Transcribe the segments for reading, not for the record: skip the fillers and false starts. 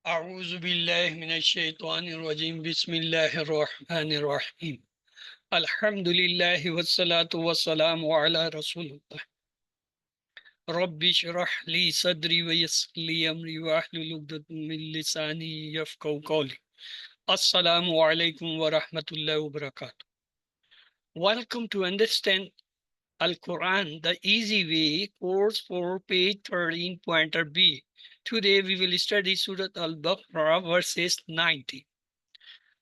أعوذ بالله من الشيطان الرجيم بسم الله الرحمن الرحيم الحمد لله والصلاة والسلام على رسول الله رب اشرح لي صدري ويسر لي أمري واحلل عقدة من لساني يفقهوا قولي السلام عليكم ورحمة الله وبركاته. Welcome to Understand Al-Quran the Easy Way course for page 13 pointer B. Today we will study Surah Al-Baqarah verses 90.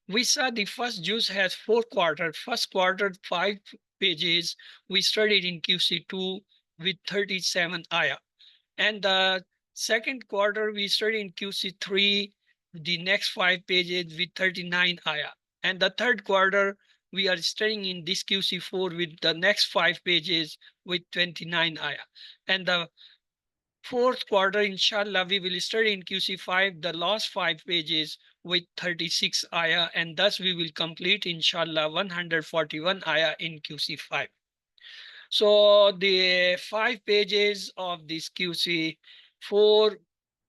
We saw the first juz has 4 quarters. First quarter, 5 pages. We studied in QC2 with 37 ayah. And the second quarter, we studied in QC3, the next 5 pages with 39 ayah. And the third quarter, we are studying in this QC4 with the next 5 pages with 29 ayah. And the fourth quarter, inshallah, we will study in QC5 the last 5 pages with 36 ayah, and thus we will complete, inshallah, 141 ayah in QC5. So the 5 pages of this QC4,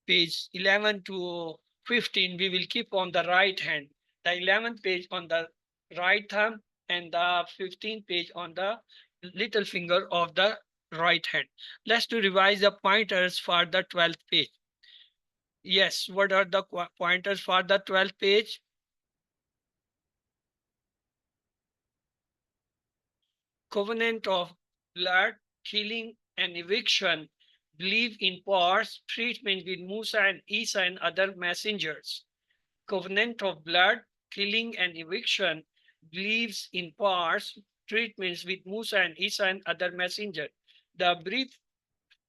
page 11 to 15, we will keep on the right hand. The 11th page on the right thumb and the 15th page on the little finger of the right hand. Let's to revise the pointers for the 12th page. Yes, what are the pointers for the 12th page? Covenant of blood, killing and eviction, belief in parts, treatment with Musa and Isa and other messengers. Covenant of blood, killing and eviction, beliefs in parts, treatments with Musa and Isa and other messengers. The brief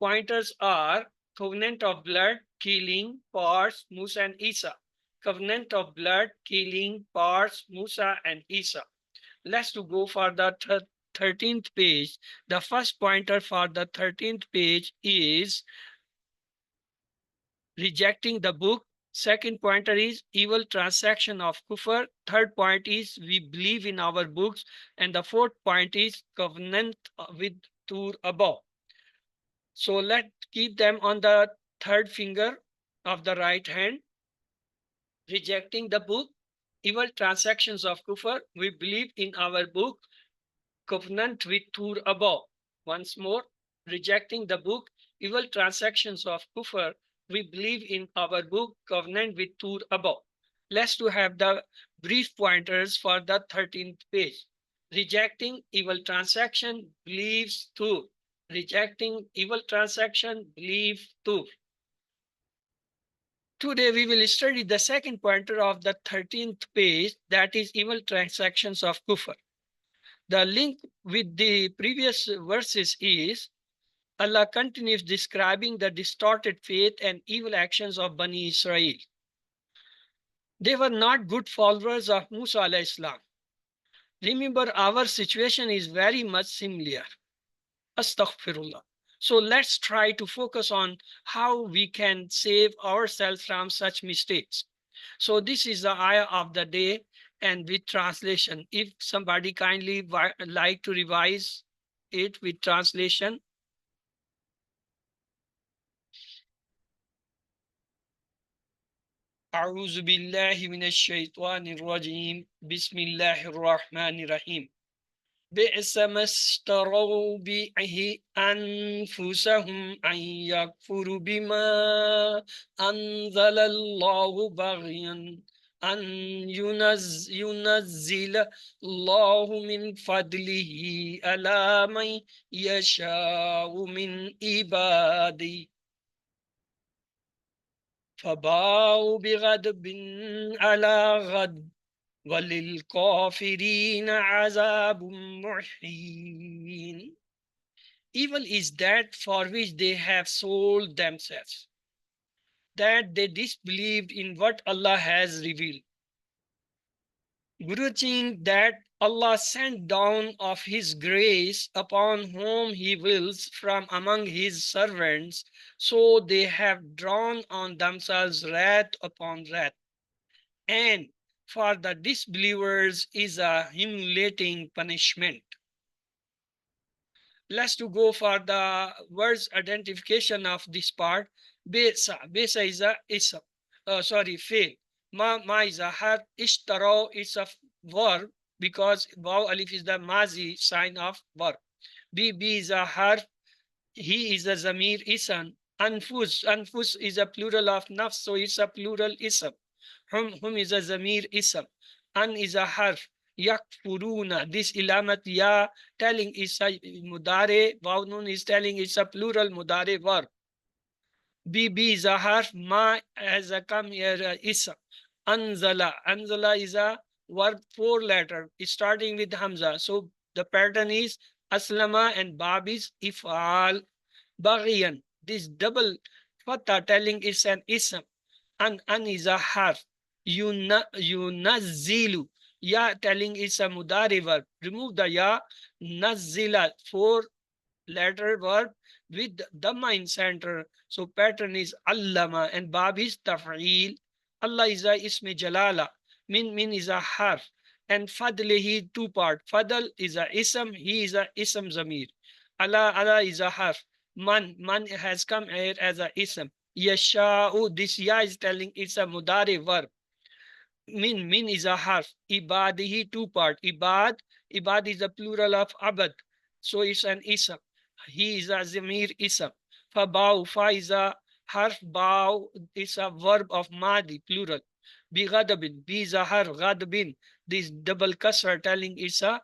pointers are covenant of blood, killing, parts, Musa and Isa. Covenant of blood, killing, parts, Musa and Isa. Let's to go for the 13th page. The first pointer for the 13th page is rejecting the book. Second pointer is evil transaction of kufr. Third point is we believe in our books. And the fourth point is covenant with Tur above. So let's keep them on the third finger of the right hand. Rejecting the book, evil transactions of kufr. We believe in our book, covenant with Tur above. Once more, rejecting the book, evil transactions of kufr. We believe in our book, covenant with Tur above. Let's to have the brief pointers for the 13th page. Rejecting evil transaction, believes Tur. Rejecting evil transaction, believe Tur. Today we will study the second pointer of the 13th page, that is evil transactions of kufr. The link with the previous verses is Allah continues describing the distorted faith and evil actions of Bani Israel. They were not good followers of Musa alayhi salam. Remember, our situation is very much similar. Astaghfirullah. So let's try to focus on how we can save ourselves from such mistakes. So this is the ayah of the day and with translation. If somebody kindly like to revise it with translation. أعوذ بالله من الشيطان الرجيم بسم الله الرحمن الرحيم بئس ما اشتروا به أنفسهم أن يكفروا بما أنزل الله بغيا أن ينزل الله من فضله على من يشاء من عباده فباءوا بغضب على غضب وَلِلْكَافِرِينَ عَذَابٌ مُحِينٌ. Evil is that for which they have sold themselves, that they disbelieved in what Allah has revealed, grudging that Allah sent down of His grace upon whom He wills from among His servants, so they have drawn on themselves wrath upon wrath. And for the disbelievers is a humiliating punishment. Let's to go for the words identification of this part. Besa. Besa is a ism. fail. Ma is a harf. Ishtaro is a verb because waw alif is the mazi sign of verb. Be is a harf. He is a zamir ism. Anfus is a plural of nafs, so it's a plural ism. Hum is a zamir ism. An is a harf. Yakfuruna. This ilamat ya telling is a mudare. Waw nun is telling it's a plural mudare verb. B is a harf. Ma has a come here ism. Anzala is a verb 4 letter starting with hamza. So the pattern is aslama and bab is ifal. Baghiyan. This double fatha telling is an ism. An is a harf. Yunazzilu. Ya telling is a mudari verb. Remove the ya. Nazzila. 4 letter verb with dhamma in center. So pattern is allama and bab is taf'il. Allah is a isme jalala. Min is a harf. And fadlihi 2 part. Fadl is a ism. He is a ism zamir. Allah is a harf. Man has come here as a ism. Yasha'u, this ya is telling it's a mudari verb. Min is a harf. Ibadihi 2 part. Ibad is a plural of abad. So it's an ism. He is a zamir ism. Fa is a harf. Ba'u is a verb of madi plural. Bi ghadabin. Bi is a harf. Ghadabin. This double kasra telling it's a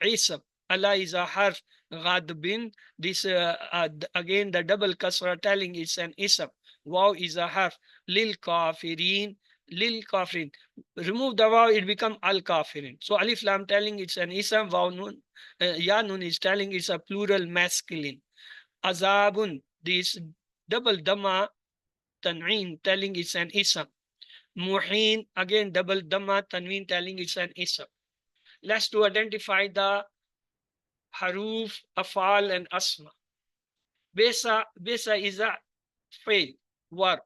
ism. Allah is a harf. Ghadabin. This again the double kasra telling it's an ism. Waw is a harf. Lil kafirin. Lil kafirin. Remove the waw, it become al kafirin. So alif lam telling it's an ism. Waw nun, ya nun is telling it's a plural masculine. Azabun. This double dhamma tanween telling it's an ism. Muhin, again double dhamma tanween telling it's an ism. Let's to identify the haruf, afal, and asma. Besa is a fail verb.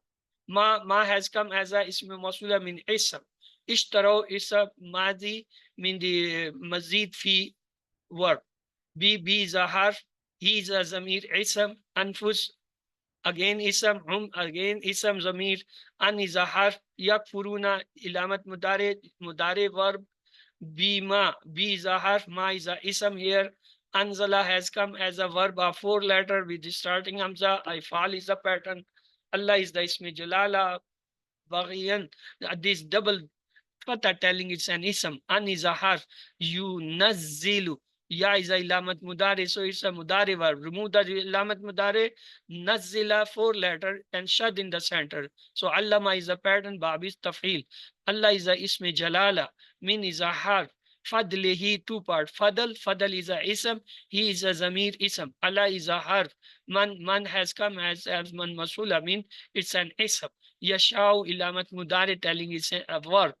Ma has come as a ism mawsula min ism. Ishtaro is a madi min the mazid fi verb. B is a harf. He is a zamir ism. Anfus again ism. Again ism zamir. An is a harf. Yakfuruna ilamat mudare verb. B is a harf. Ma is a ism here. Anzala has come as a verb of 4 letter with the starting hamza. Ifal is a pattern. Allah is the ismi jalala. Baghiyan. This double fatha telling it's an ism. An is a harf. Yunazzilu. Ya is a ilamat mudare, so it's a mudare verb. Remove the ilamat mudare. Nazzila 4 letter and shad in the center. So allama is a pattern. Bab is taf'il. Allah is a ismi jalala. Min is a harf. Fadlihi 2 part. Fadl is a ism. He is a zamir ism. Allah is a harf. Man has come as man masula. Mean it's an ism. Yashau ilamat mudare telling it's a verb.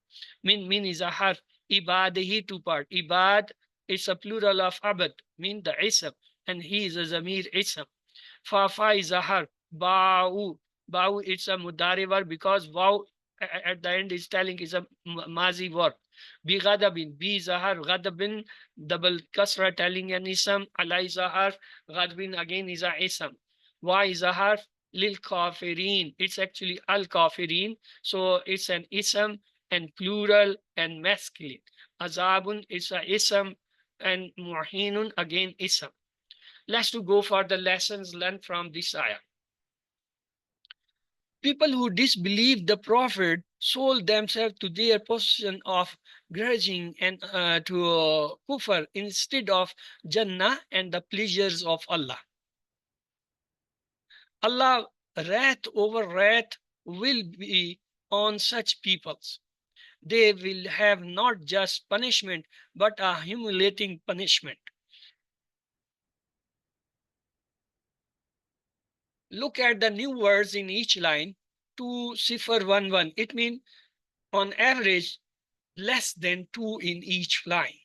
Min is a harf. Ibadihi 2 part. Ibad it's a plural of abad. Mean the ism. And he is a zamir ism. Fa is a harf. Ba'u it's a mudari verb because waw at the end is telling is a mazi verb. Bi ghadabin. Bi is a harf. Ghadabin double kasra telling an ism. Allah is a harf. Ghadabin again is a ism. Wa is a harf. Lil kafirin. It's actually al kafirin. So it's an ism and plural and masculine. Azabun is a ism and muhinun again ism. Let's to go for the lessons learned from this ayah. People who disbelieved the Prophet sold themselves to their position of grudging and to kufr instead of Jannah and the pleasures of Allah. Allah wrath over wrath will be on such peoples. They will have not just punishment, but a humiliating punishment. Look at the new words in each line. 2-0-1-1. It means on average less than 2 in each line.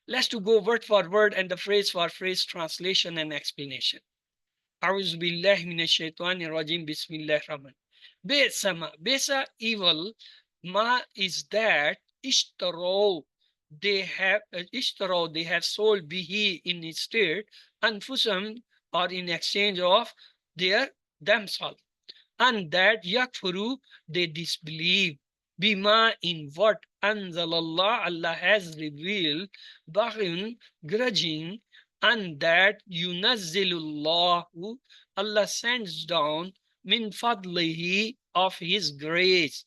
Let's to go word for word and the phrase for phrase translation and explanation. A'udhu billahi minash shaitanir rajim. Bismillahir rahman. Besa evil. Ma is that ishtaro they have sold bihi in its state anfusam or in exchange of their themselves. and that yakfuru, they disbelieve, bima, in what anzalallah, Allah has revealed, baghyan, grudging, and that yunazzilullahu, Allah sends down, min fadlihi, of his grace,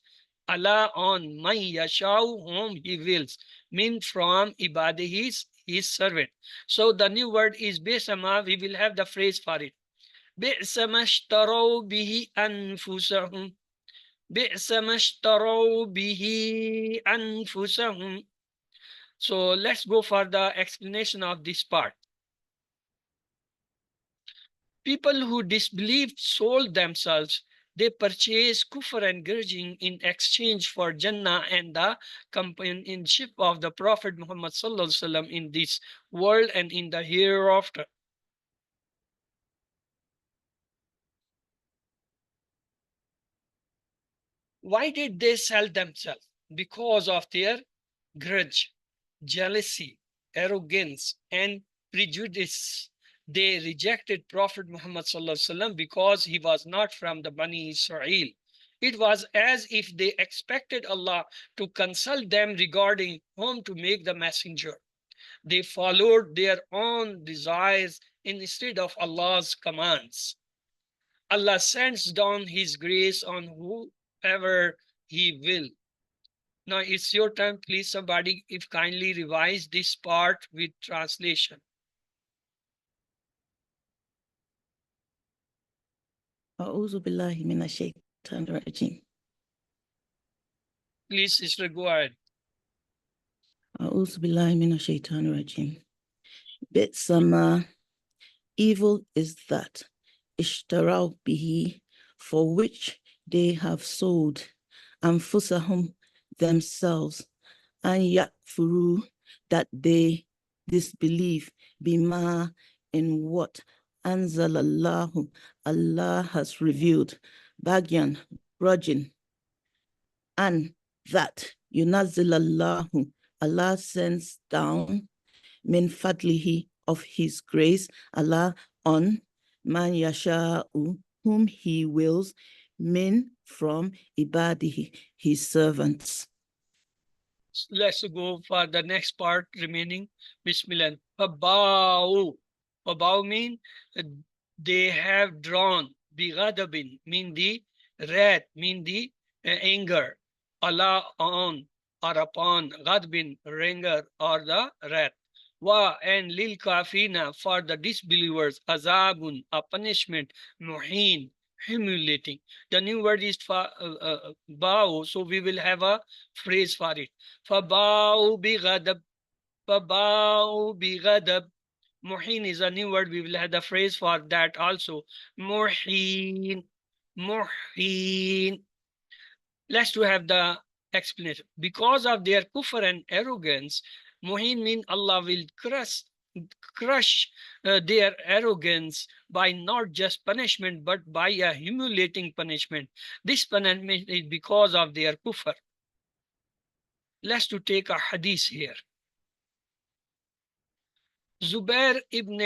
Allah, on man yashau, whom he wills, min, from ibadihi, his servant. So the new word is besama. We will have the phrase for it. بئس ما اشتروا به أنفسهم بئس ما اشتروا به أنفسهم. So let's go for the explanation of this part. People who disbelieved sold themselves. They purchased kufr and grudging in exchange for Jannah and the companionship of the Prophet Muhammad sallallahu alaihi wasallam in this world and in the hereafter. Why did they sell themselves? Because of their grudge, jealousy, arrogance, and prejudice. They rejected Prophet Muhammad ﷺ because he was not from the Bani Israel. It was as if they expected Allah to consult them regarding whom to make the messenger. They followed their own desires instead of Allah's commands. Allah sends down his grace on whoever he will. Now it's your turn. Please, somebody, if kindly revise this part with translation. A'udhu billahi minash shaitanir rajim. Please, sister, go ahead. A'udhu billahi minash shaitanir rajim. Bitsama, evil is that, ishtarau bihi, for which they have sold, anfusahum, themselves, and yakfuru, that they disbelieve, bima, in what anzalallahu, Allah has revealed, bagyan, grudging, and that yunazzilallahu, Allah sends down, min fadlihi, of his grace, Allah, on man yasha'u, whom he wills, min, from ibadihi, his servants. Let's go for the next part remaining. Bismillah. Fabau. Fabau mean they have drawn. Bighadabin mean the wrath, mean the anger. Allah, on or upon. Ghadbin, anger or the wrath. Wa, and lil kafina, for the disbelievers. Azabun, a punishment. Muhin, humiliating. The new word is bao, so we will have a phrase for it. فَبَاءُوا بِغَضَبٍ فَبَاءُوا بِغَضَبٍ. Muhin is a new word. We will have the phrase for that also. Muhin. Muhin. Let's to have the explanation. Because of their kufr and arrogance, Muhin means Allah will crush their arrogance by not just punishment, but by a humiliating punishment. This punishment is because of their kufr. Let's to take a hadith here. Zubair ibn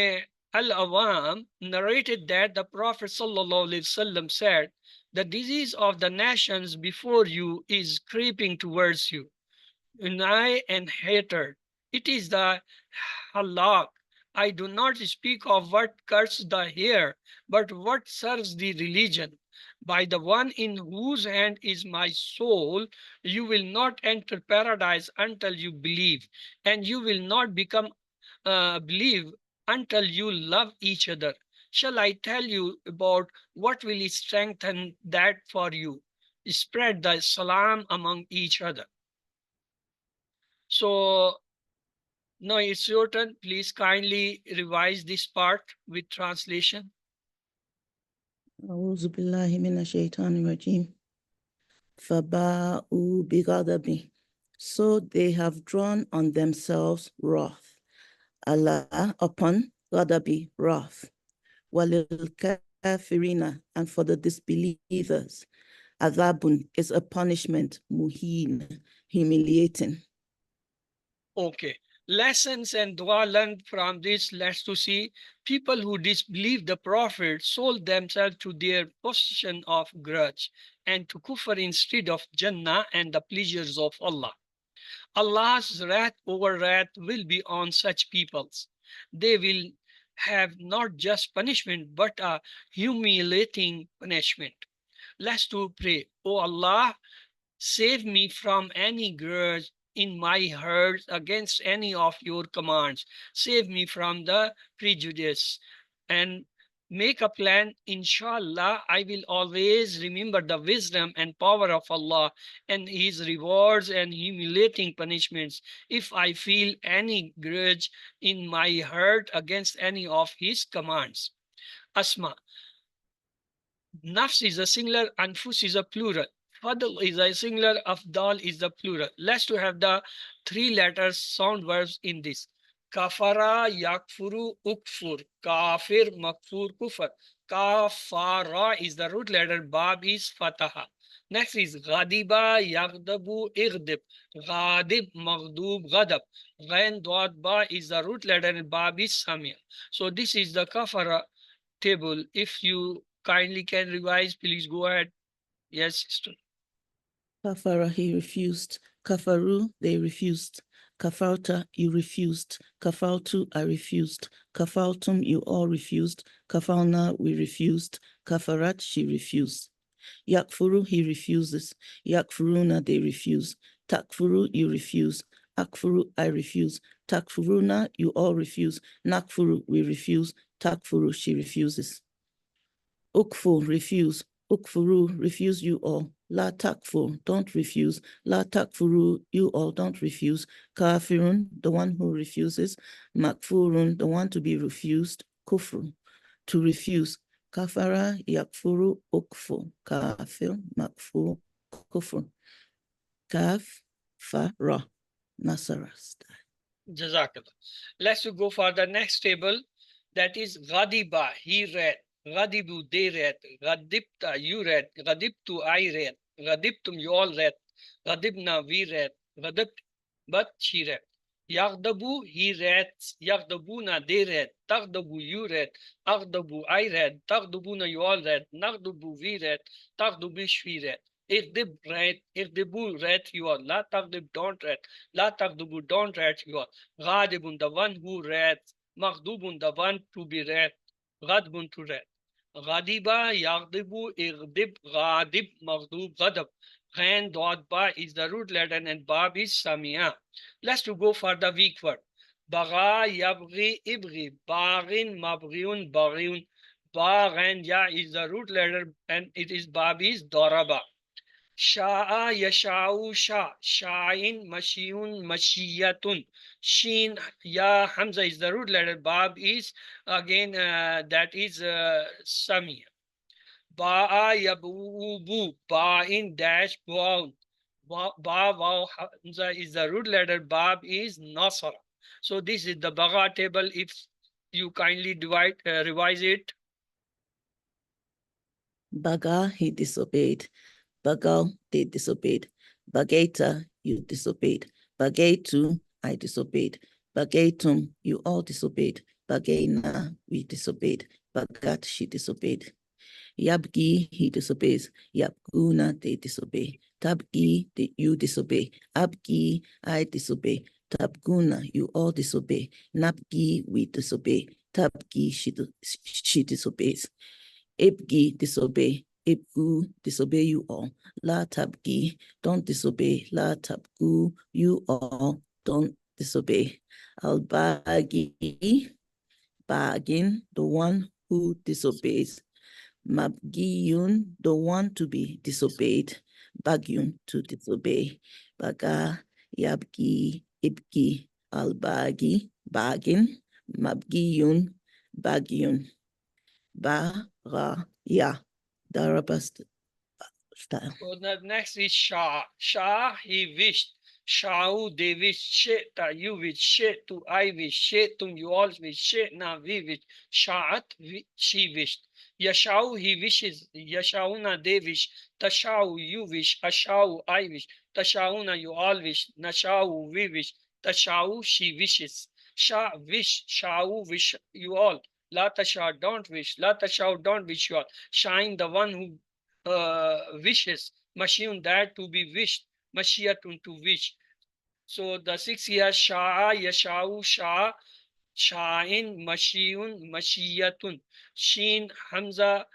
al-Awam narrated that the Prophet ﷺ said, the disease of the nations before you is creeping towards you, eye and hatred. It is the halak. I do not speak of what cuts the hair, but what serves the religion. By the one in whose hand is my soul, you will not enter paradise until you believe, and you will not believe until you love each other. Shall I tell you about what will strengthen that for you? Spread the salam among each other. So now it's your turn. Please kindly revise this part with translation. A'udhu billahi minash shaitanir rajim. Faba'u bighadabi. So they have drawn on themselves wrath. Allah, upon ghadabi, wrath. Walil kafirina, and for the disbelievers, adhabun is a punishment, muhin, humiliating. Okay. Lessons and dua learned from this. Let's to see people who disbelieve the Prophet sold themselves to their possession of grudge and to kufr instead of Jannah and the pleasures of Allah. Allah's wrath over wrath will be on such peoples. They will have not just punishment but a humiliating punishment. Let's to pray. O Allah, save me from any grudge in my heart against any of your commands. Save me from the prejudice and make a plan. Inshallah, I will always remember the wisdom and power of Allah and His rewards and humiliating punishments if I feel any grudge in my heart against any of His commands. Asma. Nafs is a singular, Anfus is a plural. Fadl is a singular, Afdal is the plural. Let's to have the three letters sound verbs in this. Kafara, yakfuru, ukfur. Kafir, makfur, kufar. Kafara is the root letter, Bab is Fataha. Next is Ghadiba, Yaghdabu, Ighdib. Ghadib, Maghdub, Ghadab. Ghain, Dwad, Ba is the root letter and Bab is Samia. So this is the Kafara table. If you kindly can revise, please go ahead. Yes, sister. Kafara, he refused. Kafaru, they refused. Kafarta, you refused. Kafartu, I refused. Kafartum, you all refused. Kafarna, we refused. Kafarat, she refused. Yakfuru, he refuses. Yakfuruna, they refuse. Takfuru, you refuse. Akfuru, I refuse. Takfuruna, you all refuse. Nakfuru, we refuse. Takfuru, she refuses. Ukfu, refuse. Ukfuru, refuse you all. La takfur, don't refuse. La takfuru, you all don't refuse. Kafirun, the one who refuses. Makfurun, the one to be refused. Kufru, to refuse. Kafara, yakfuru, ukfu. Kafir, makfur, kufru. Kaf, fara, nasara. Jazakallah. Let's go for the next table. That is Ghadiba, he read. Ghadibu, they read. Ghadibta, you read. Ghadibtu, I read. Ghadibtum, you all read. Ghadibna, we read. Ghadibt, but she read. Yaghdabu, he read. Yaghdabuna, they read. Taghdabu, you read. Aghdabu, I read. Taghdabuna, you all read. Naghdabu, we read. Taghdubish, we read. Ighdib, read. Igdibu, read, you all. La taghdib, don't read. La tagdubu, don't read, you all. Ghadibun, the one who read. Maghdubun, the one to be read. Ghadbun, to read. Ghadiba, Yaghdibu, Igdib, Ghadib, Maghdub, Ghadab. Ghain, Dod, Ba is the root letter and Bab is Samia. Let's to go for the weak word. Bagha, Yabghi, Ibghi. Baghin, Mabghiun, Baghiun. Ba, Ghain, Ya is the root letter and it is Bab is Doraba. Sha'a, Yasha'u, Sha. Sha'in, Mashiun, Mashiyatun. Shin, Ya, Hamza is the root letter. Bab is again that is Samia. Ba'a, Yabubu. Ba'in, dash, Waw. Ba, Waw, Hamza is the root letter. Bab is Nasara. So this is the Bagha table. If you kindly revise it. Baga, he disobeyed. Bagal, they disobeyed. Bagaita, you disobeyed. Bagaitu, I disobeyed. Bagaitum, you all disobeyed. Bagaina, we disobeyed. Bagat, she disobeyed. Yabgi, he disobeys. Yabguna, they disobey. Tabgi, you disobey. Abgi, I disobey. Tabguna, you all disobey. Nabgi, we disobey. Tabgi, she disobeys. Ibgi, disobey. Ibgu, disobey you all. La tabgi, don't disobey. La tabgu, you all don't disobey. Al-bagi, bargain, the one who disobeys. Mabgiyun, the one to be disobeyed. Bagyun, to disobey. Baga, yabgi, ibgi, al-bagi, bargain. Mabgiyun, bagyun. Ba, ra, ya. Daraba style. So the next is Shah. Shah, he wished. Shahu, they wish. Sheta, you wish. Shetu, I wish. Shetum, you all wish. Shetna, we wish. Sha'at, she wished. Yashau, he wishes. Yashauna, they wish. Tashau, you wish. Ashau, I wish. Tashauna, you all wish. Nashau, we wish. Tashau, she wishes. Sha, wish. Shau, wish you all. La tasha, don't wish. La tashau, don't wish you all. Shine, the one who wishes. Mashiun, that to be wished. Mashiyatun, to wish. So the 6 years, Sha'a, Yashau, Sha, Sha'in, Mashiun, Mashiyatun. Shin, Hamza,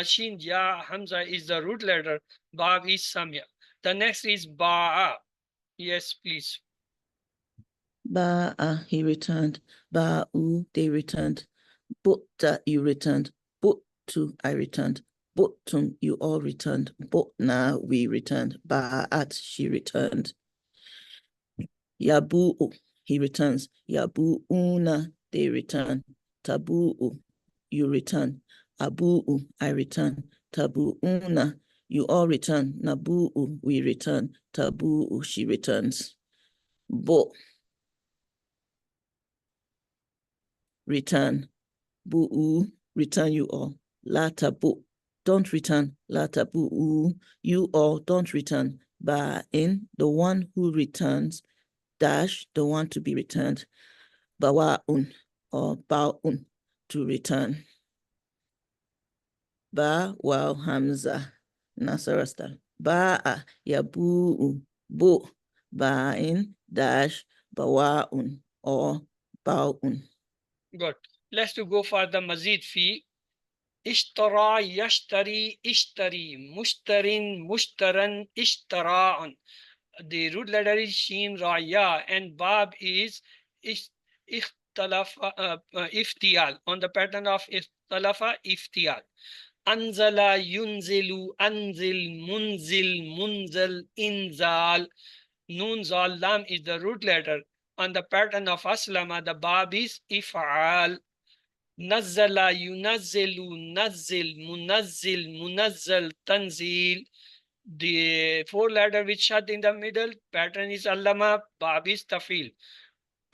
Shin, Ya, Hamza is the root letter. Bab is Samya. The next is Ba'a. Yes, please. Ba'a, he returned. Ba'u, they returned. Butta, you returned. Buttu, I returned. Buttum, you all returned. Butna, we returned. Ba'at, she returned. Yabu'u, he returns. Yabu'una, they return. Tabu'u, you return. Abu'u, I return. Tabu'una, you all return. Nabu'u, we return. Tabu'u, she returns. Bo, return. Bu'u, return you all. La tabu, don't return. La tabu'u, you all don't return. Ba'in, the one who returns. Dash, the one to be returned. Bawa'un, or ba'un, to return. Ba, waw, hamza, nasarasta. Ba'a, yabu'u, bu, ba'in, dash, bawa'un, or ba'un. Good. Let's go for the Mazid fi. Ishtara, yashtari, ishtari, mushtarin, mushtaran, ishtara'an. The root letter is Shin, Ra, Ya, and Bab is Iftial, on the pattern of Ikhtalafa, Iftial. Anzala, Yunzilu, Anzil, Munzil, Munzal, Inzal. Nun, Zal, Lam is the root letter. On the pattern of Aslama, the Bab is If'al. Nazzala, Yunazzilu, Nazzil, Munazzil, Munazzal, Tanzil. The 4 letter which shut in the middle, pattern is Allama, Bab is Tafil.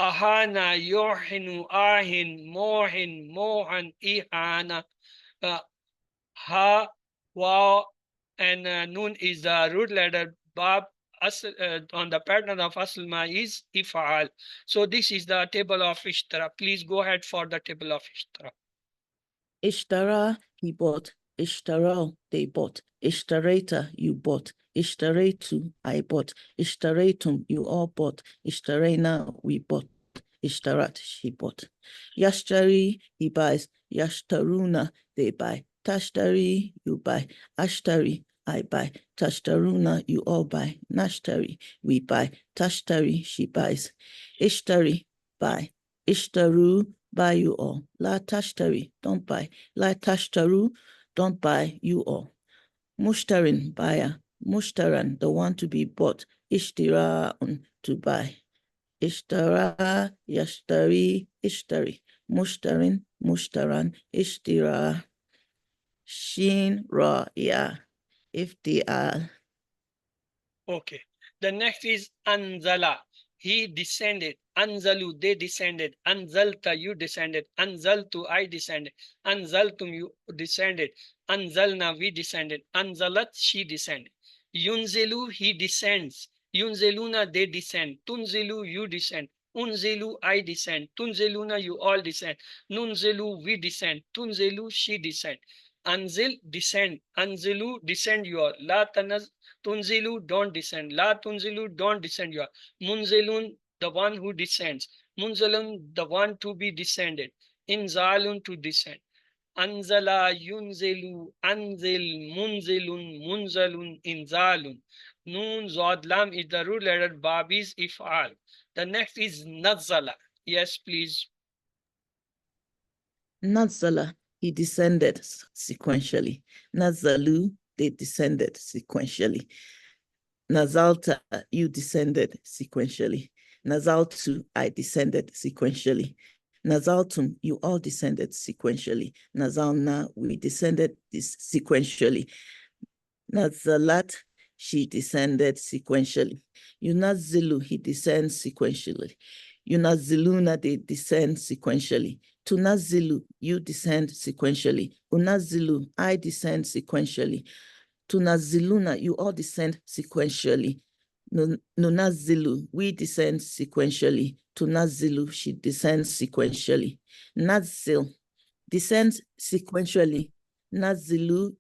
Ahana, Yohinu, Ahin, Mohin, Mohan, Ihana. Ha, Wa, and Nun is the root letter. Bab on the pattern of Aslma is Ifal. So this is the table of Ishtara. Please go ahead for the table of Ishtara. Ishtara, he bought. Ishtara, they bought. Ishtareta, you bought. Ishtaretu, I bought. Ishtaretum, you all bought. Ishtarena, we bought. Ishtarat, she bought. Yashtari, he buys. Yashtaruna, they buy. Tashtari, you buy. Ashtari, I buy. Tashtaruna, you all buy. Nashtari, we buy. Tashtari, she buys. Ishtari, buy. Ishtaru, buy you all. La tashtari, don't buy. La tashtaru, don't buy you all. Mushtarin, buyer. Mushtaran, the one to be bought. Ishtira'un, to buy. Ishtara, yashtari, ishtari. Mushtarin, mushtaran, ishtira. Shin, ra, ya. Iftial. Okay. The next is Anzala. He descended. Anzalu, they descended. Anzalta, you descended. Anzaltu, I descended. Anzaltum, you descended. Anzalna, we descended. Anzalat, she descended. Yunzilu, he descends. Yunziluna, they descend. Tunzilu, you descend. Unzilu, I descend. Tunziluna, you all descend. Nunzilu, we descend. Tunzilu, she descend. Anzil, descend. Anzilu, descend you all. La tanaz, Tunzilu, don't descend. La tunzilu, don't descend you all. Munzilun, the one who descends. Munzalun, the one to be descended. Inzalun, to descend. Anzala, yunzilu, anzil, munzilun, munzalun, inzalun. Noon, Zod, Lam is the root letter. Bab is If'al. The next is Nazala. Yes, please. Nazala, he descended sequentially. Nazalu, they descended sequentially. Nazalta, you descended sequentially. Nazaltu, I descended sequentially. Nazaltum, you all descended sequentially. Nazalna, we descended sequentially. Nazalat, she descended sequentially. Yunazilu, he descends sequentially. Yunaziluna, they descend sequentially. Tunazilu, you descend sequentially. Unazilu, I descend sequentially. Tunaziluna, you all descend sequentially. Nunazilu, we descend sequentially. Tunazilu, she descends sequentially. Nazil, descends sequentially. Nazilu,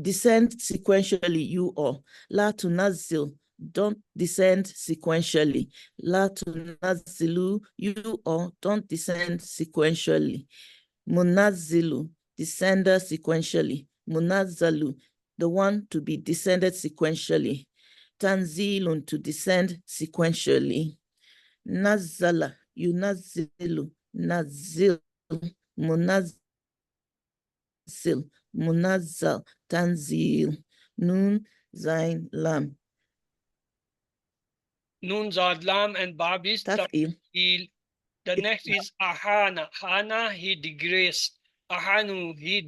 descend sequentially, you all. La tunazil, don't descend sequentially. La tunazilu, you all, don't descend sequentially. Munazilu, descender sequentially. Munazalu, the one to be descended sequentially. Tanzilun, to descend sequentially. Nazala, yunazilu, nazil, munazil, munazal, tanzil, nun, zain, lam. Nun, Zad, Lam, and Bab is Taf'il. Taf'il. The next is Ahana. Hana, he disgraced. Ahanu, he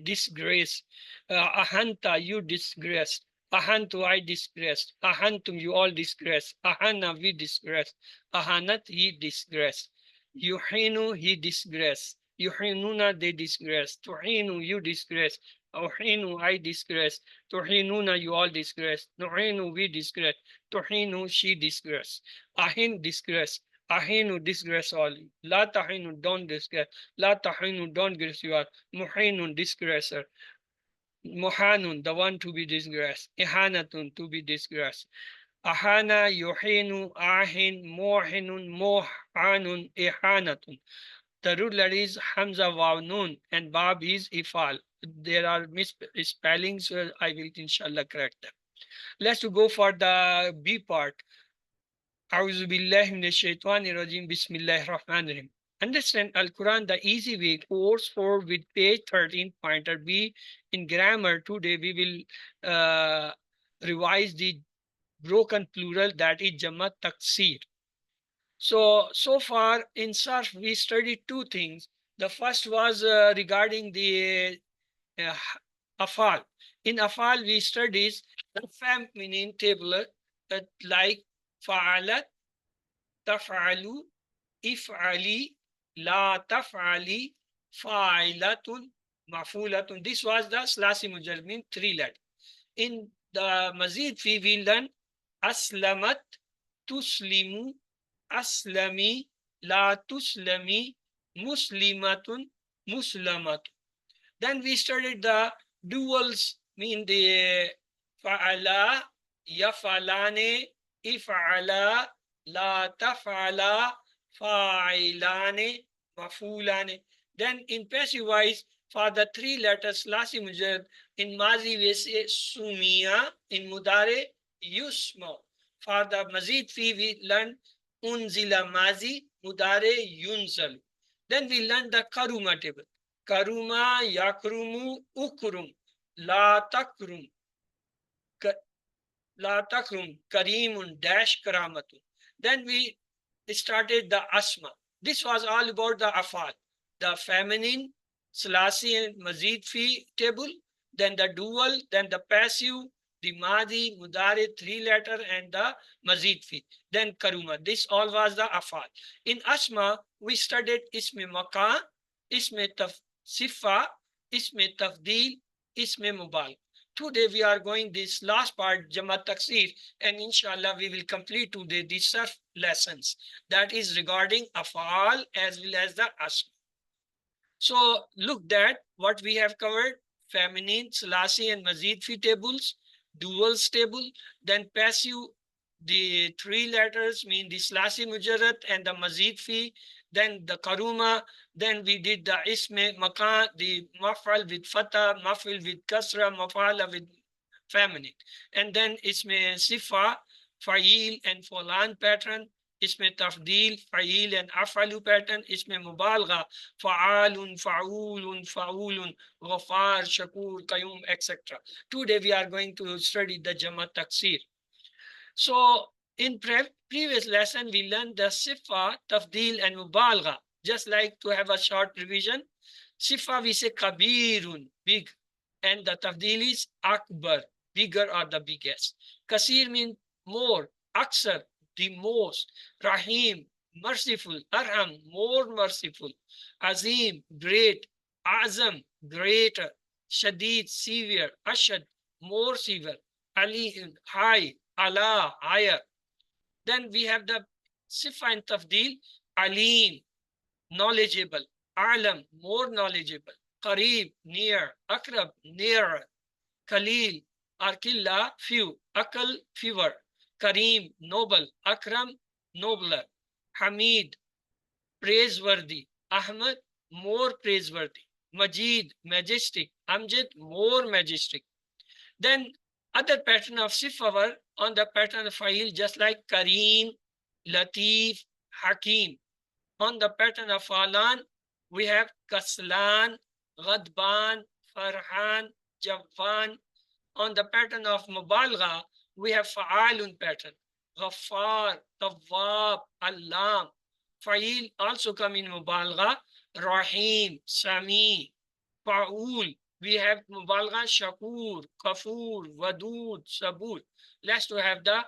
disgraced. Ahanta, you disgraced. Ahantu, I disgraced. Ahantum, you all disgraced. Ahana, we disgraced. Ahanat, he disgraced. Yuhinu, he disgraced. Yuhinuna, they disgraced. Tuhinu, you disgraced. Uhinu, I disgraced. Tuhinuna, you all disgraced. Nuhinu, we disgraced. Tuhinu, she disgraced. Ahin, disgrace. Ahinu, disgrace all. La tahinu, don't disgrace. La tahinu, don't disgrace you are. Muhinun, disgracer. Muhanun, the one to be disgraced. Ihanatun, to be disgraced. Ahana, yuhinu, ahin, muhinun, muhanun, ihanatun. The root letter is Hamza Waw Nun and Bab is Ifal. There are misspellings, I will inshallah correct them. Let's go for the B part. A'udhu billahi minash shaitanir rajim. Bismillahir rahmanir rahim. Understand Al-Quran the easy way. Course 4 with page 13 pointer B. In grammar today we will revise the broken plural, that is Jama Taksir. So far in Sarf we studied two things. The first was regarding the Afal. In Afal we studied the feminine table like Fa'alat, Taf'alu, If'ali, La Taf'ali, Fa'ilatun, Mafulatun. This was the Slasi Mujarmin 3 letters. In the Mazid fi we learn Aslamat, Tuslimu, Aslami, La Tuslami, Muslimatun, Muslamatun. Then we studied the duals, mean the Fa'ala, Yafalane, If'ala, La Taf'ala, Fa'ilane, Mafulane. Then in passive voice, for the 3 letters Lasi Mujarrad, in Mazi we say Sumiya, in Mudare, Yusma. For the Mazid fi we learn Unzila Mazi, Mudare, Yunzal. Then we learn the Karuma table. Karuma, Yakrumu, Ukrum, La Takrum, La Takrum, Karimun, Dash Karamatun. Then we started the Asma. This was all about the Afal, the feminine, Slasi and Mazid fi table, then the dual, then the passive, the Madi, Mudare, 3 letter, and the Mazid fi. Then Karuma. This all was the Afal. In Asma, we studied Isme Makan, Isme Sifa, Isme Tafdil, Isme Mubal. Today we are going this last part, Jama Taksir, and inshallah we will complete today the Sarf lessons. That is regarding Afal as well as the Asma. So look that what we have covered: feminine, Salasi and Mazid fi tables, duals table, then passive, the 3 letters mean the Salasi Mujarrad and the Mazid fi, then the Karuma, then we did the Isme Makan, the Maf'al with Fatah, Maf'il with Kasra, Maf'ala with feminine, and then Isme Sifa, Fa'il and Fulan pattern, Isme Tafdil, Fa'il and Afalu pattern, Isme Mubalgha, Fa'alun, Fa'ulun, Fa'ulun, Ghafar, Shakur, Qayyum, etc. Today we are going to study the Jama Taksir. So in previous lesson, we learned the Sifa, Tafdil and Mubalgha. Just like to have a short revision, Sifa we say Kabirun, big, and the Tafdil is Akbar, bigger or the biggest. Kasir means more, Aksar, the most, Rahim, merciful, Arham, more merciful, Azim, great, Azam, greater, Shadid, severe, Ashad, more severe, Ali, high, ala, higher. Then we have the sifa and tafdeel, alim, knowledgeable, alam, more knowledgeable, qareeb, near, akrab, nearer, khalil, arkilla, few, akal, fewer, kareem, noble, akram, nobler, hamid, praiseworthy, ahmad, more praiseworthy, majid, majestic, amjad, more majestic. Then other pattern of sifa were on the pattern of fa'il, just like kareem, latif, hakim. On the pattern of falan, we have kaslan, ghadban, farhan, javan. On the pattern of mubalgha, we have fa'alun pattern, ghaffar, tawwab, allam. Fa'il also come in mubalgha, rahim, sami, fa'ul. We have mubalgha, shakur, kafur, wadud, sabur. Let's to have the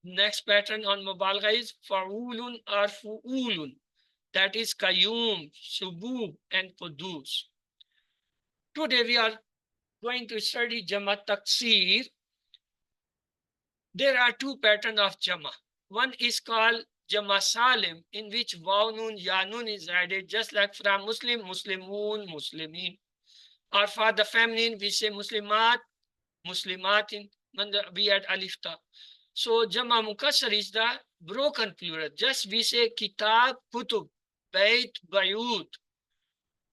next pattern on mubalgha is fa'ulun or fu'ulun. That is qayyum, subub, and qudus. Today we are going to study Jama Taksir. There are two patterns of Jama. One is called Jama Salim, in which Waw Nun, Ya Nun is added, just like from Muslim, Muslimun, Muslimin. Or for the feminine, we say Muslimat, Muslimatin, and we add Alif Ta. So Jama Mukassar is the broken plural. Just we say Kitab, Kutub, Bait, Bayut.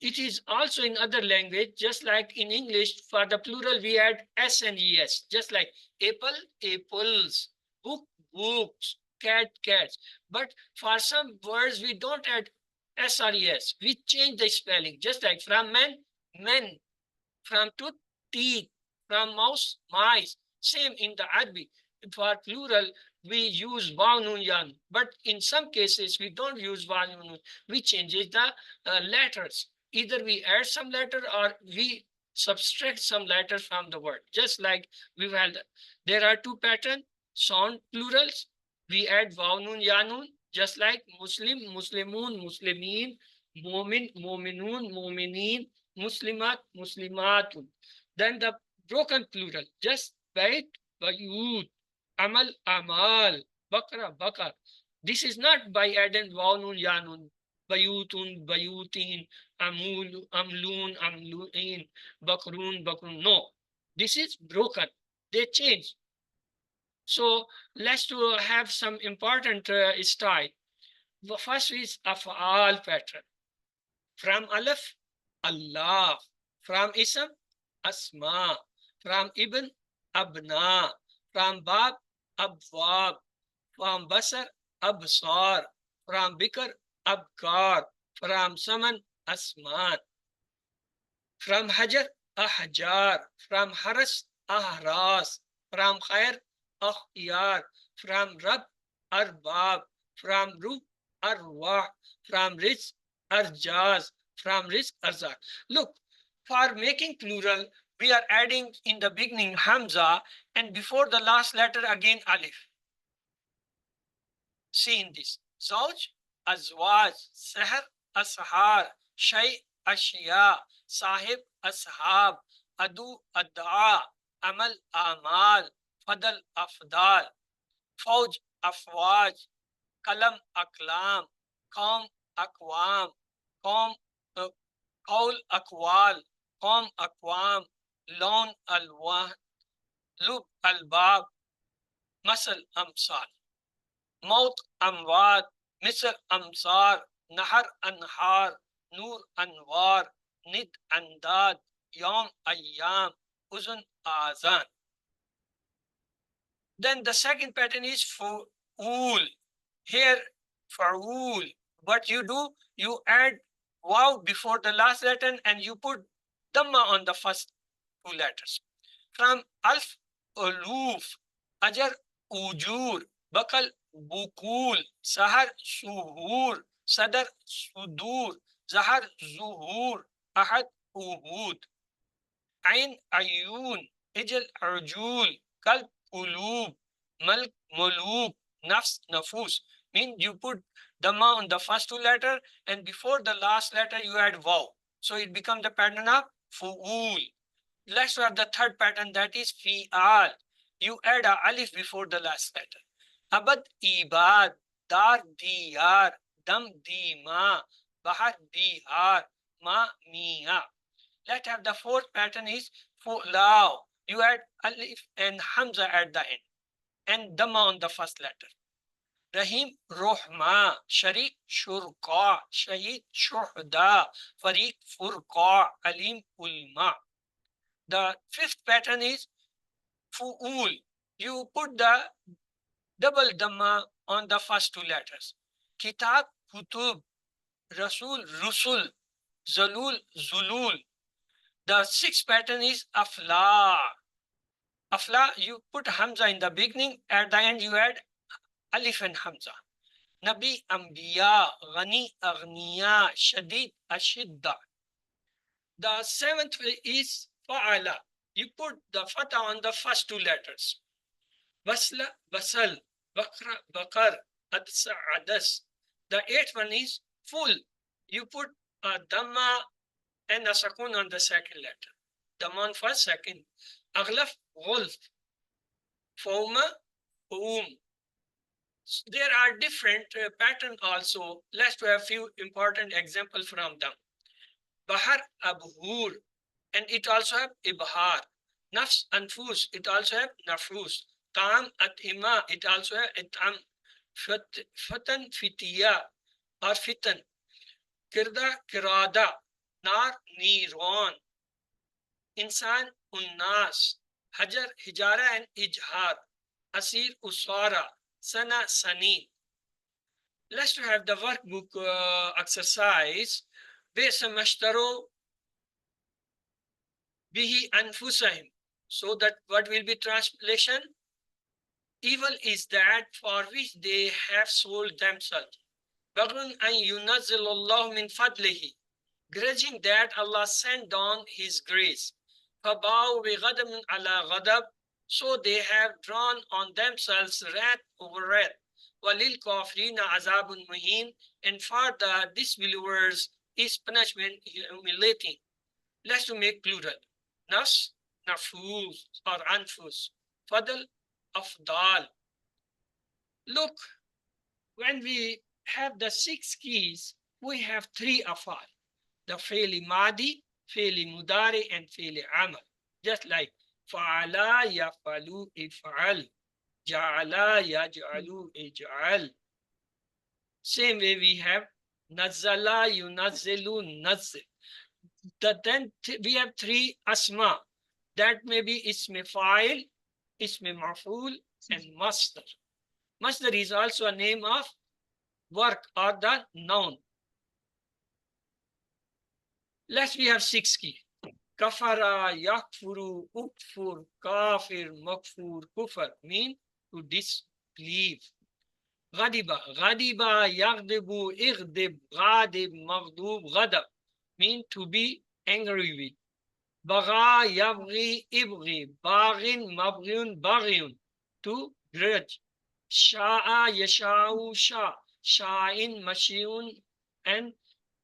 It is also in other language, just like in English, for the plural, we add S and ES, just like apple, apples, book, books, cat, cats. But for some words, we don't add S or ES. We change the spelling, just like from men, men, from tooth, teeth, from mouse, mice. Same in the Arabic. For plural, we use Waw Nun Yan. But in some cases, we don't use Waw Nun. We change the letters. Either we add some letter or we subtract some letter from the word. Just like we've had, there are two patterns, sound plurals. We add Waw Nun Ya Nun, just like Muslim, Muslimun, Muslimin, Mu'min, Mu'minun, Mu'minin, Muslimat, Muslimatun. Then the broken plural, just Bait, Bayut, Amal, Amal, Bakra, Bakar. This is not by adding Waw Nun Ya Nun. Bayutun, Bayutin, Amul, Amlun, Amluin, Bakrun, Bakrun. No, this is broken. They change. So let's to have some important style. The first is Af'al pattern. From Alif, Allah. From Ism, Asma. From Ibn, Abna. From Bab, Abwab. From Basar, Absar. From Bikr, Abkar. From Saman, Asman. From Hajar, Ahjar. From Haras, Ahras. From Khair, Akhyar. From Rab, Arbab. From Rub, Arwah. From Rizq, Arjaz. From Rizq, Arzak. Look, for making plural, we are adding in the beginning Hamza and before the last letter again Alif. See in this. Zawj, Azwaj, Sahar, Ashar, Shay, Ashya, Sahib, Ashab, Adu, Ad'a, Amal, Amal, Fadal, Afdal, Fauj, Afwaj, Kalam, Aklam, Qawm, Aqwam, Qawm, Qawl, Aqwal, Qawm, Aqwam, Lawn, Alwan, Lub, Albab, Masal, Amsal. Maut, Amwat, Misr, Amsar, Nahar, Anhar, Nur, Anwar, Nid, Andad, Yom, Ayyam, Uzun, Azan. Then the second pattern is Fu'ul. Here, Fa'ul. What you do, you add Waw before the last letter and you put Dhamma on the first two letters. From Alf, Uluf, Ajar, Ujur, Bakal, Bukul, Sahar, Suhur, Sadar, Sudur, Zahar, Zuhur, Ahad, Uhud, Ain, Ayun, Ijal, Arjul, Kalb, Ulub, Malk, Muluk, Nafs, Nafus. Mean you put Dhamma on the first two letter and before the last letter you add Waw. So it becomes the pattern of Fu'ul. Let's have the third pattern, that is Fi'al. you add a alif before the last letter. Abad ibad, dar diyar, dam dima, bahar bihar, ma miya. Let's have the fourth pattern is fu'law. You add alif and hamza at the end and dhamma on the first letter. Rahim Rohma, Sharik Shurqa, Shahid Shuhda, Fariq Furqa, Alim Ulma. The fifth pattern is Fu'ul. You put the double dhamma on the first two letters. Kitab Kutub, Rasul Rusul, Zalul Zulul. The sixth pattern is Afla. Afla, you put Hamza in the beginning, at the end you add Alif and Hamza. Nabi Ambiya, Ghani Aghniya, Shadid Ashidda. The seventh is Fa'ala. You put the fatha on the first two letters. Basla, Basal, Bakra, Bakar, Adsa, Adas. The eighth one is full. You put a Dhamma and a Sakun on the second letter. Dhamma on first, second. Aghlaf, Gulf. Fauma, Faum. There are different patterns also. Let's have a few important examples from them. Bahar Abhur, and it also have Ibhar. Nafs Anfus, it also have Nafus. Tam Atima, it also have Itam. Fatan Fitiya or Fitan. Kirda Kirada. Nar Niron. Insan Unnas. Hajar Hijara and Ijhar. Asir Uswara. Sana Sani. Let's have the workbook exercise. Besa Mashtaro Bihi Anfusahim. So that what will be translation? Evil is that for which they have sold themselves. Baghun an yunazzilullahu min fadlihi. Grudging that Allah sent down His grace. Fabaw bi ghadabin ala ghadab. So they have drawn on themselves wrath over wrath. Walil kafirina azabun muhin. And for the disbelievers is punishment humiliating. Let's make plural. Nafs, nafus or anfus. Fadl, afdal. Look, when we have the 6 keys, we have 3 afal. The fi'li madi, fi'li mudari, and fi'li amal. Just like fa'ala yafalu if'al, ja'ala yaj'alu ij'al. Same way we have nazzala yunazzilu nazzil. Then we have 3 asma. That may be ismi fa'il, ismi maf'ul, and masdar. Masdar is also a name of work or the noun. Let's we have 6 key. Kafara, yakfuru, ukfur, kafir, makfur, kufar mean to disbelieve. Ghadiba, ghadiba, yaghdibu, ighdib, ghadib, maghdub, ghadab mean to be angry with. Bagha, yabghi, ibghi, baghin, mabghiyun, baghyun to grudge. Sha'a, yasha'u, sha, sha'in, mashi'un, and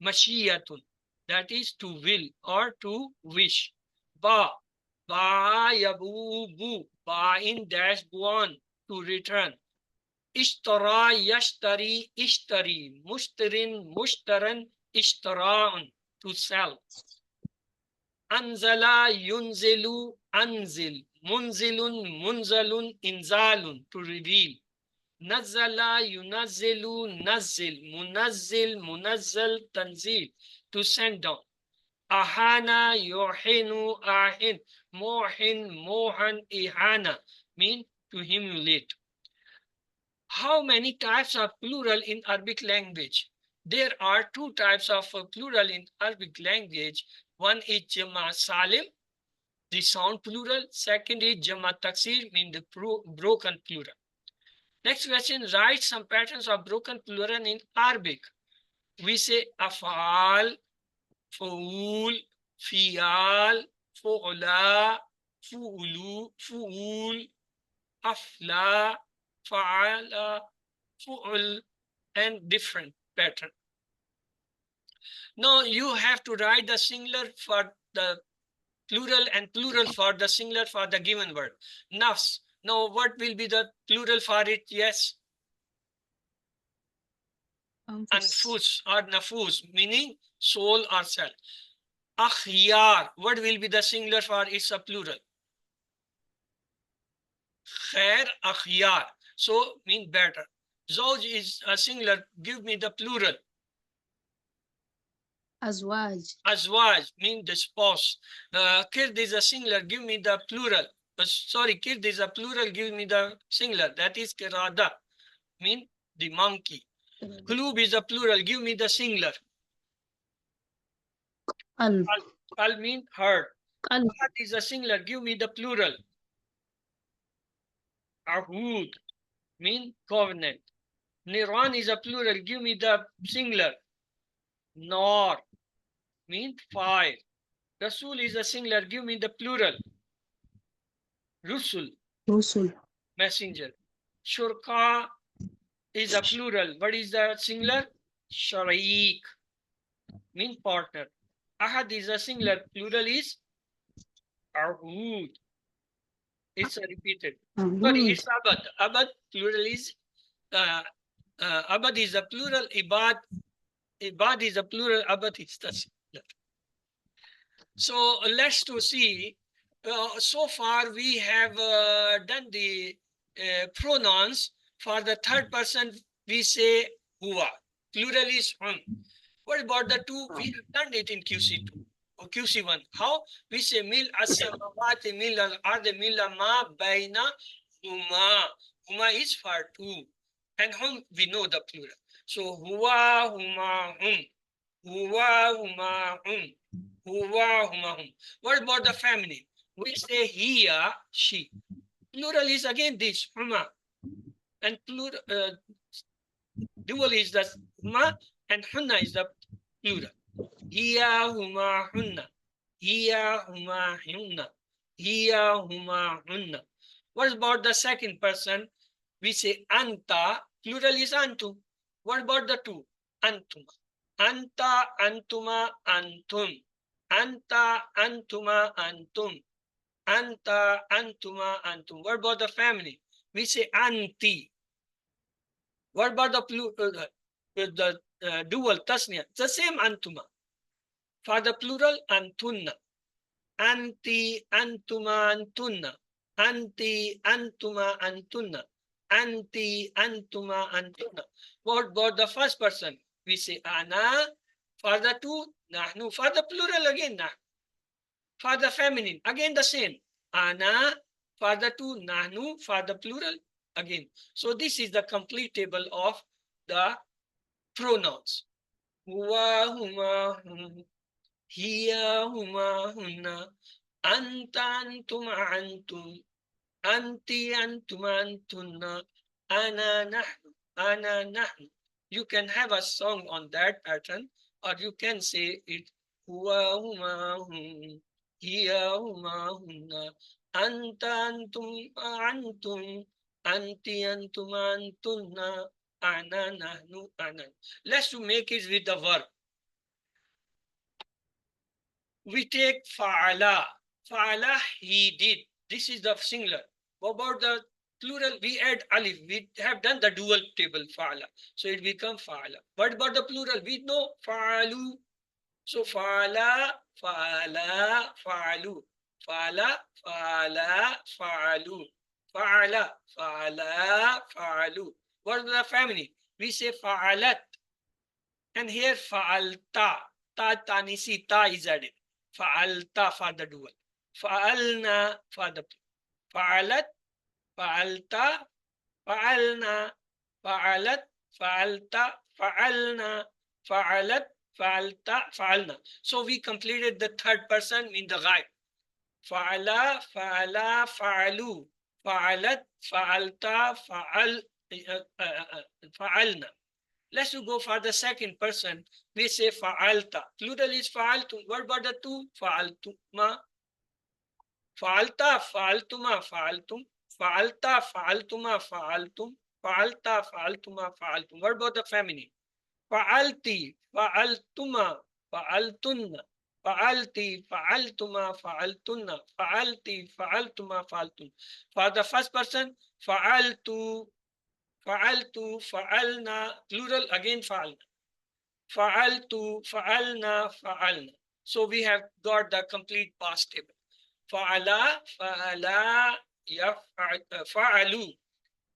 mashiyatun. That is to will or to wish. Ba, ba, yabu, bu, ba'in, dash, buan, to return. Ishtara, yashtari, ishtari, mushtarin, mushtaran, ishtara'un, to sell. Anzala, yunzilu, anzil, munzilun, munzalun, inzalun, to reveal. Nazzala, yunazzilu, nazzil, munazzil, munazzal, tanzil, to send down. Ahana, yohinu, ahin, mohin, mohan, ihana, mean to humiliate. How many types of plural in Arabic language? There are 2 types of plural in Arabic language. One is Jama Salim, the sound plural. Second is Jama Taksir, mean the broken plural. Next question, write some patterns of broken plural in Arabic. We say afal, fool, fial, fu'la, fu'ulu, fu'ul, afla, fa'ala, fu'ul, and different pattern. Now you have to write the singular for the plural and plural for the singular for the given word. Nafs. Now, what will be the plural for it? Yes. Anfus or nafus, meaning soul or self. Akhyar, what will be the singular for it's a plural? Khair, akhyar. So, mean better. Zawj is a singular. Give me the plural. Azwaj. Azwaj, mean the spouse. Kird is a singular. Give me the plural. Sorry, kird is a plural. Give me the singular. That is kirada, mean the monkey. Kulub is a plural. Give me the singular. Qalb. Al mean heart. Qalb. Ahad is a singular. Give me the plural. Ahud mean covenant. Niran is a plural. Give me the singular. Nor mean fire. Rasul is a singular. Give me the plural. Rusul, Rusul. messenger. Shurka is a plural. What is the singular? Sharik, mean partner. Ahad is a singular. Plural is Ahud. It's repeated. Sorry, it's Abad. Abad, plural is Abad is a plural. Ibad. Ibad is a plural. Abad is the singular. So let's to see. So far we have done the pronouns. For the third person, we say huwa. Plural is hum. What about the two? We have done it in QC2 or QC1. How? We say mil as-samawati mil al-ardi mil ma baina huma. Huma is for two. And hum, we know the plural. So huwa, huma, hum. Huwa, huma, hum. Huwa, huma, hum. What about the feminine? We say hiya, she. Plural is again this, huma. And plural, dual is the huma, and hunna is the plural. Hiya, huma, hunna. Hiya, huma, hunna. Hiya, huma, hunna. What about the second person? We say anta, plural is antum. What about the two? Antuma. Anta, antuma, antum. Anta, antuma, antum. Anta, antuma, antum. What about the family? We say anti. What about the dual tasniya? The same antuma. For the plural, antunna. Anti, antuma, antunna. Anti, antuma, antunna. Anti, antuma, antunna. What about the first person? We say ana. For the two, nahnu. For the plural again, nah. For the feminine, again the same. Ana. For the two, nahnu. For the plural, again. So this is the complete table of the pronouns. Huwa, huma, hum. Hiya, huma, hunna. Anta, antum, antum. Anti, antum, antunna. Ana, nahnu. Ana, nahnu. You can have a song on that pattern, or you can say it. Huwa, huma, hum. Hiya, huma, hunna. Anta, antum, antum. Anti, antum, antunna. Ana, nahnu, ana. Let's make it with the verb. We take fa'ala. Fa'ala, he did. This is the singular. What about the plural? We add alif. We have done the dual table fa'ala. So it becomes fa'ala. What about the plural? We know fa'alu. So fa'ala, fa'ala, fa'alu. Fa'ala, fa'ala, fa'alu. Fa'ala, fa'ala, fa'alu. What about the family? We say fa'alat. And here fa'alta. Ta, tanisi, ta is added. Fa'alta for the dual. Fa'alna for the fa'alat, fa'alta, fa'alna, fa'alat, fa'alta, fa'alna, fa'alat, fa'alta, fa'alna. So we completed the third person in the ghaib. Fa'ala, fa'ala, fa'alu, fa'alat, fa'alta, fa'alna. Let's go for the second person. We say fa'alta. Plural is fa'altum. What about the two? Fa'altuma. Fa'alta, fa'altuma, fa'altum. Fa'alta, fa'altuma, fa'altum. Fa'alta, fa'altuma, fa'altum. What about the feminine? Fa'alti, fa'altuma, fa'altunna. fa'alti, fa'altuma, fa'altunna, fa'alti, fa'altuma, fa'altun. For the first person, fa'altu, fa'altu, fa'alna, plural again fa'alna. Fa'altu, fa'alna, fa'alna. So we have got the complete past table. Fa'ala, fa'ala, fa'alu,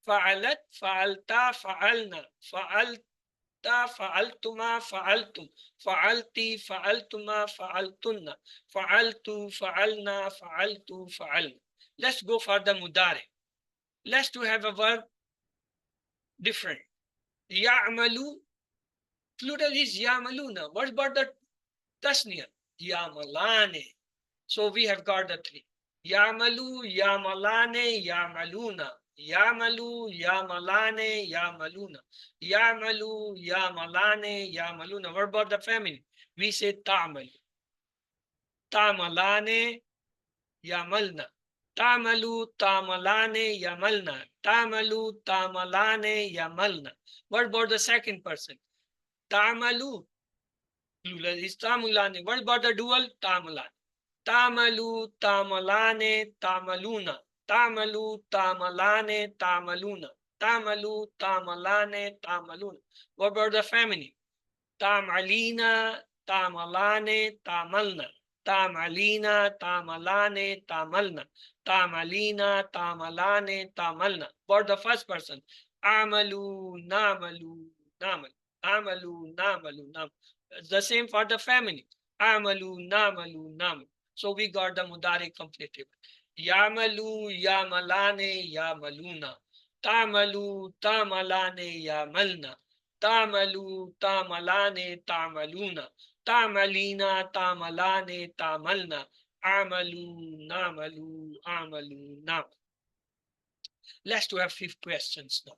fa'alat, fa'alta, fa'alna, fa'alta, fa'altuma, fa'altum, fa'alti, fa'altuma, fa'altunna, fa'altu, fa'alna, fa'altu, fa'alna. Let's go for the mudari. Let's to have a verb different. Ya'malu, plural is ya'maluna. What about the tasniya? Ya'malane. So we have got the three. Ya'malu, ya'malane, ya'maluna. Ya'malu, ya'malane, ya'maluna. Ya'malu, ya'malane, ya'maluna. What about the feminine? We say ta'malu. Ta'malane, ya'malna. Ta'malu, ta'malane, ya'malna. Ta'malu, ta'malane, ya'malna. What about the second person? Ta'malu, plural is ta'mulane. What about the dual? Ta'malane. Tamalu, tamalane, tamaluna. Tamalu, tamalane, tamaluna. Tamalu, tamalane, tamaluna. What about the feminine? Tamalina, tamalane, tamalna. Tamalina, tamalane, tamalna. Tamalina, tamalane, tamalna. For the first person, amalu, namalu, namal. Amalu, namalu, nam. The same for the feminine. Amalu, namalu, namal. So we got the mudari completed. Yamalu, yamalane, yamaluna. Tamalu, tamalane, yamalna. Tamalu, tamalane, tamaluna. Tamalina, tamalane, tamalna. Amalu, namalu, amalu, nam. Let's do have 5 questions now.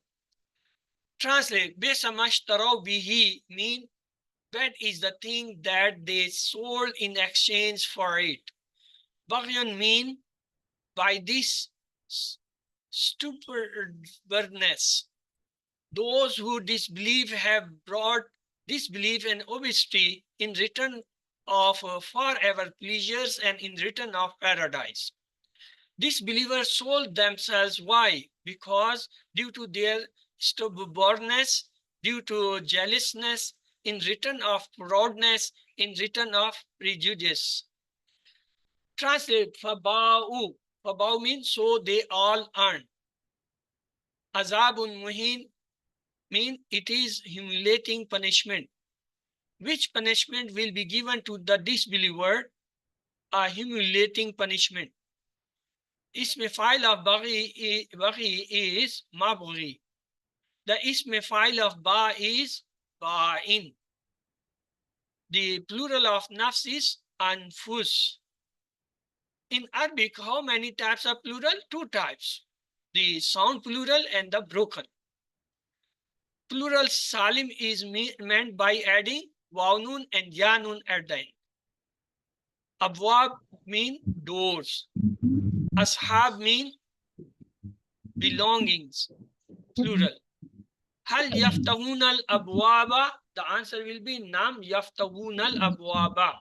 Translate. Besamashtaro bihi mean that is the thing that they sold in exchange for it. Baghyan mean by this stubbornness. Those who disbelieve have brought disbelief and obesity in return of forever pleasures and in return of paradise. Disbelievers sold themselves. Why? Because due to their stubbornness, due to jealousness, in return of proudness, in return of prejudice. Translate, faba'u. Faba'u means so they all earn. Azabun muhin means it is humiliating punishment. Which punishment will be given to the disbeliever? A humiliating punishment. Ism fa'il of baghi is mabghi. The ism fa'il of ba is ba'in. The plural of nafs is anfus. In Arabic, how many types of plural? 2 types. The sound plural and the broken. Plural salim is meant by adding wawnun and yanun at the end. Abwab mean doors. Ashab mean belongings, plural. Hal yaftahun al abwaba? The answer will be nam yaftahun al abwaba.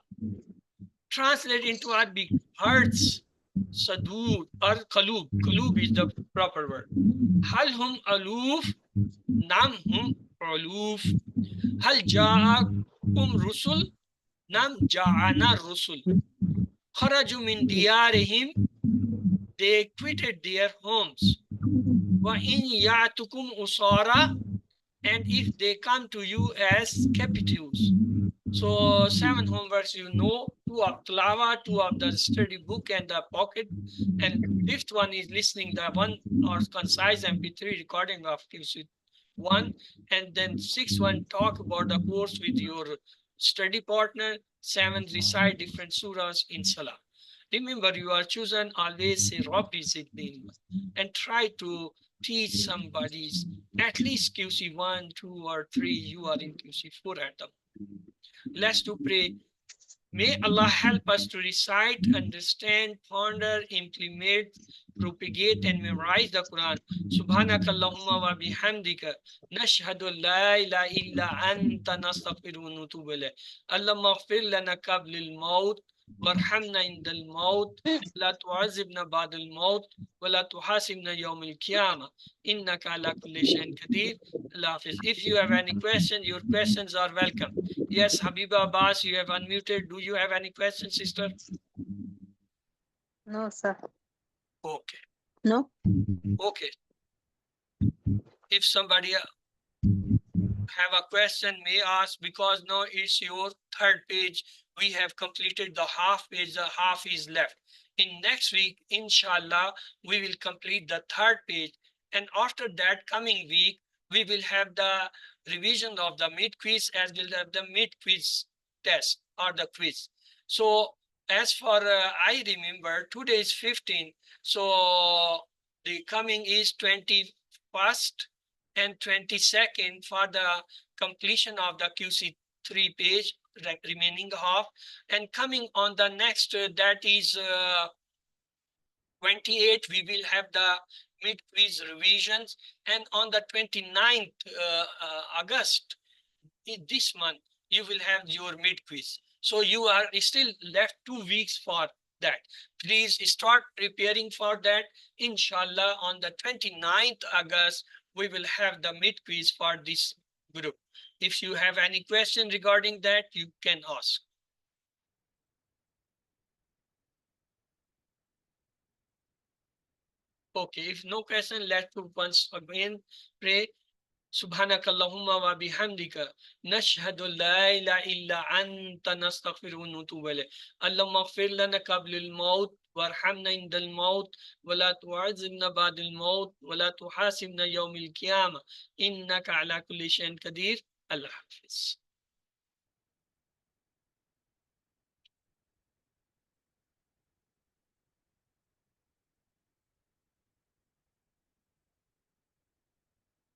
Translate into Arabic, hearts, sadud or kalub. Kalub is the proper word. Hal hum aloof? Nam hum aloof. Hal ja'akum rusul? Nam ja'ana rusul. Kharaju min diyarihim? They quitted their homes. Wa in ya'tukum usara? And if they come to you as captives. So 7 homeworks, 2 of Tilava, 2 of the study book and the pocket, and 5th one is listening, the 1 or concise MP3 recording of QC1, and then 6th one talk about the course with your study partner, 7th recite different surahs in Salah. Remember, you are chosen, always say Rabbi Zidni, and try to teach somebody's at least QC1, 2 or 3, you are in QC4 at the moment. Let's to pray. May Allah help us to recite, understand, ponder, implement, propagate, and memorize the Quran. Subhanakallahumma wa bihamdika nashhadu la ilaha illa anta nastaghfiruka wa natubu ilayk. Allahumma ighfir lana qabla al-maut warhamna inda al-maut la tu'azibna ba'da al-maut wa la tuhasibna yawm al-qiyamah innaka ala kulli shay'in qadir. Allah Hafiz. If you have any question, your questions are welcome. Yes, Habiba Abbas, you have unmuted. Do you have any questions, sister? No, sir. Okay. No. Okay. If somebody have a question, may ask, because now it's your third page. We have completed the half page, the half is left. In next week, inshallah, we will complete the third page. And after that coming week, we will have the revision of the mid quiz as well as the mid quiz test or the quiz. So as for, I remember today is 15. So the coming is 21st and 22nd for the completion of the QC3 page, remaining half, and coming on the next, that is 28th, we will have the mid-quiz revisions, and on the 29th August, in this month, you will have your mid-quiz. So you are still left 2 weeks for that. Please start preparing for that. Inshallah, on the 29th August, we will have the mid-quiz for this group. If you have any question regarding that, you can ask. Okay, if no question, let's once again pray. Subhanakallahumma wa bihamdika nashhadu la ilaha illa anta nastaghfiruka wa natubu ilayk. Allahumma ighfir lana qabla al-maut warhamna inda al-maut wa la tu'azibna ba'da al-maut wa la tuhasibna yawm al-qiyamah innaka ala kulli shay'in qadir. Allah Hafiz.